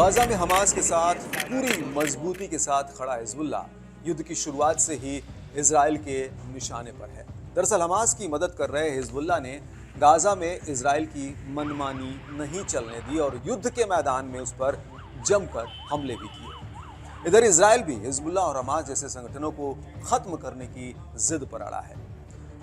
Gaza में Hamas के साथ पूरी मजबूती के साथ खड़ा हिजबुल्लाह युद्ध की शुरुआत से ही इजराइल के निशाने पर है। दरअसल हमास की मदद कर रहे हिजबुल्लाह ने गाजा में इजराइल की मनमानी नहीं चलने दी और युद्ध के मैदान में उस पर जमकर हमले भी किए। इधर इजराइल भी हिजबुल्लाह और हमास जैसे संगठनों को खत्म करने की जिद पर अड़ा है।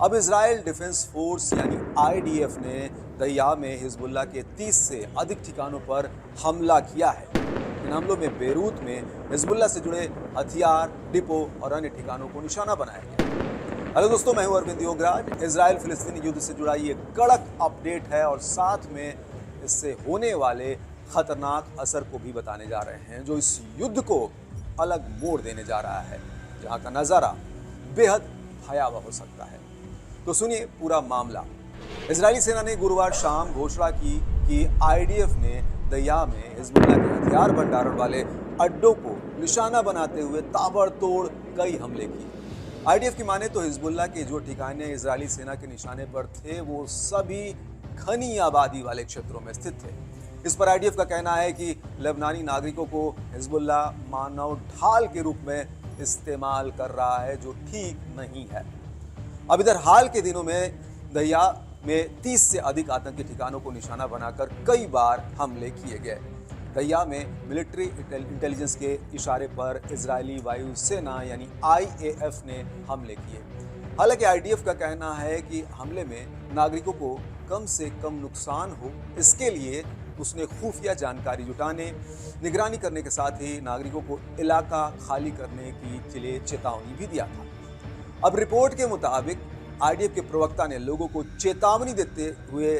अब इजराइल डिफेंस फोर्स यानी आईडीएफ ने दहिया में हिजबुल्लाह के 30 से अधिक ठिकानों पर हमला किया है। इन हमलों में बेरूत में हिजबुल्लाह से जुड़े हथियार, डिपो और अन्य ठिकानों को निशाना बनाया गया। हेलो दोस्तों, मैं हूं अरविंद योगराज। इजराइल फिलिस्तीनी युद्ध से जुड़ा ये कड़क अपडेट है और साथ में इससे होने वाले खतरनाक असर को भी बताने जा रहे हैं, जो इस युद्ध को अलग मोड़ देने जा रहा है, जहां का नजारा बेहद भयावह हो सकता है। तो सुनिए पूरा मामला। इजरायली सेना ने गुरुवार शाम घोषणा की कि आईडीएफ ने दहिया में हिजबुल्लाह के हथियार भंडारण वाले अड्डों को निशाना बनाते हुए ताबड़तोड़ कई हमले किए। आईडीएफ की माने तो हिजबुल्लाह के जो ठिकाने इजरायली सेना के निशाने पर थे वो सभी घनी आबादी वाले क्षेत्रों में स्थित थे। इस पर आईडीएफ का कहना है कि लेबनानी नागरिकों को हिजबुल्लाह मानव ढाल के रूप में इस्तेमाल कर रहा है, जो ठीक नहीं है। अब इधर हाल के दिनों में दहिया में 30 से अधिक आतंकी ठिकानों को निशाना बनाकर कई बार हमले किए गए। दहिया में मिलिट्री इंटेलिजेंस के इशारे पर इजरायली वायुसेना यानी आईएएफ ने हमले किए। हालांकि आईडीएफ का कहना है कि हमले में नागरिकों को कम से कम नुकसान हो, इसके लिए उसने खुफिया जानकारी जुटाने, निगरानी करने के साथ ही नागरिकों को इलाका खाली करने के लिए चेतावनी भी दिया था। अब रिपोर्ट के मुताबिक आईडीएफ के प्रवक्ता ने लोगों को चेतावनी देते हुए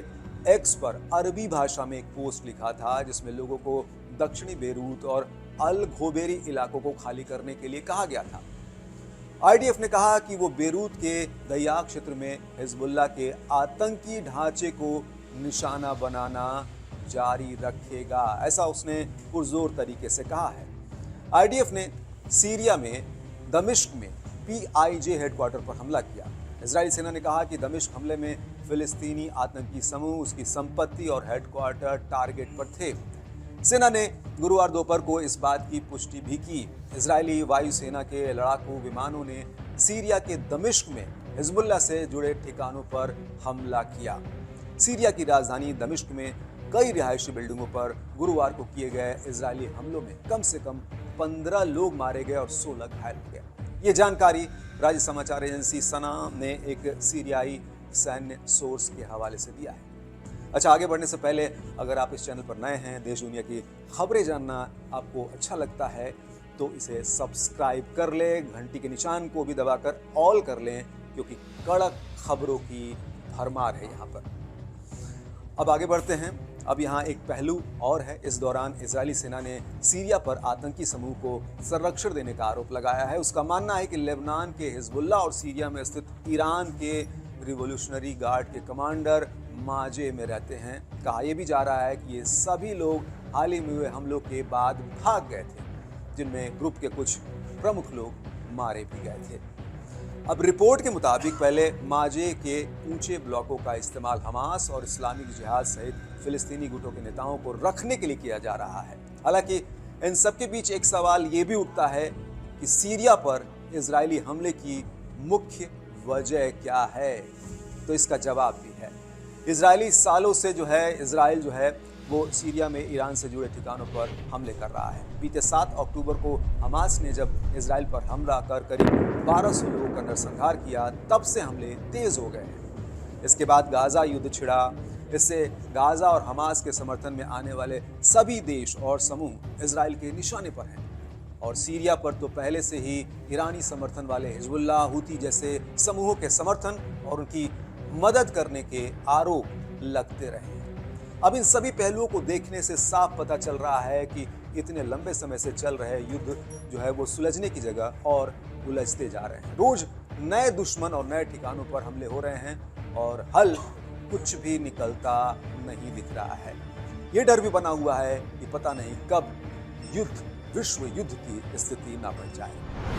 एक्स पर अरबी भाषा में एक पोस्ट लिखा था, जिसमें लोगों को दक्षिणी बेरूत और अल घोबेरी इलाकों को खाली करने के लिए कहा गया था। आईडीएफ ने कहा कि वो बेरूत के दहिया क्षेत्र में हिजबुल्लाह के आतंकी ढांचे को निशाना बनाना जारी रखेगा, ऐसा उसने पुरजोर तरीके से कहा है। आईडीएफ ने सीरिया में दमिश्क में पीआईजे हेडक्वार्टर पर हमला किया। इजरायली सेना ने कहा कि दमिश्क हमले में फिलिस्तीनी आतंकी समूह, उसकी संपत्ति और हेडक्वार्टर टारगेट पर थे। सेना ने गुरुवार दोपहर को इस बात की पुष्टि भी की। इजरायली वायुसेना के लड़ाकू विमानों ने सीरिया के दमिश्क में हिजबुल्लाह से जुड़े ठिकानों पर हमला किया। सीरिया की राजधानी दमिश्क में कई रिहायशी बिल्डिंगों पर गुरुवार को किए गए इजरायली हमलों में कम से कम 15 लोग मारे गए और 16 घायल हो गए। ये जानकारी राज्य समाचार एजेंसी सना ने एक सीरियाई सैन्य सोर्स के हवाले से दिया है। अच्छा, आगे बढ़ने से पहले अगर आप इस चैनल पर नए हैं, देश दुनिया की खबरें जानना आपको अच्छा लगता है तो इसे सब्सक्राइब कर लें, घंटी के निशान को भी दबाकर ऑल कर लें, क्योंकि कड़क खबरों की भरमार है यहाँ पर। अब आगे बढ़ते हैं। अब यहाँ एक पहलू और है। इस दौरान इजरायली सेना ने सीरिया पर आतंकी समूह को संरक्षण देने का आरोप लगाया है। उसका मानना है कि लेबनान के हिजबुल्लाह और सीरिया में स्थित ईरान के रिवोल्यूशनरी गार्ड के कमांडर माजे में रहते हैं। कहा यह भी जा रहा है कि ये सभी लोग हाल ही में हुए हमलों के बाद भाग गए थे, जिनमें ग्रुप के कुछ प्रमुख लोग मारे भी गए थे। अब रिपोर्ट के मुताबिक पहले माजे के ऊंचे ब्लॉकों का इस्तेमाल हमास और इस्लामिक जिहाद सहित फिलिस्तीनी गुटों के नेताओं को रखने के लिए किया जा रहा है। हालांकि इन सबके बीच एक सवाल ये भी उठता है कि सीरिया पर इजरायली हमले की मुख्य वजह क्या है, तो इसका जवाब भी है। इजरायली सालों से इजराइल वो सीरिया में ईरान से जुड़े ठिकानों पर हमले कर रहा है। बीते 7 अक्टूबर को हमास ने जब इजराइल पर हमला कर करीब 1200 लोगों का नरसंहार किया, तब से हमले तेज हो गए हैं। इसके बाद गाजा युद्ध छिड़ा। इससे गाजा और हमास के समर्थन में आने वाले सभी देश और समूह इजराइल के निशाने पर हैं। और सीरिया पर तो पहले से ही ईरानी समर्थन वाले हिजबुल्लाह, हूती जैसे समूहों के समर्थन और उनकी मदद करने के आरोप लगते रहे। अब इन सभी पहलुओं को देखने से साफ पता चल रहा है कि इतने लंबे समय से चल रहे युद्ध वो सुलझने की जगह और उलझते जा रहे हैं। रोज नए दुश्मन और नए ठिकानों पर हमले हो रहे हैं और हल कुछ भी निकलता नहीं दिख रहा है। ये डर भी बना हुआ है कि पता नहीं कब विश्व युद्ध की स्थिति ना बन जाए।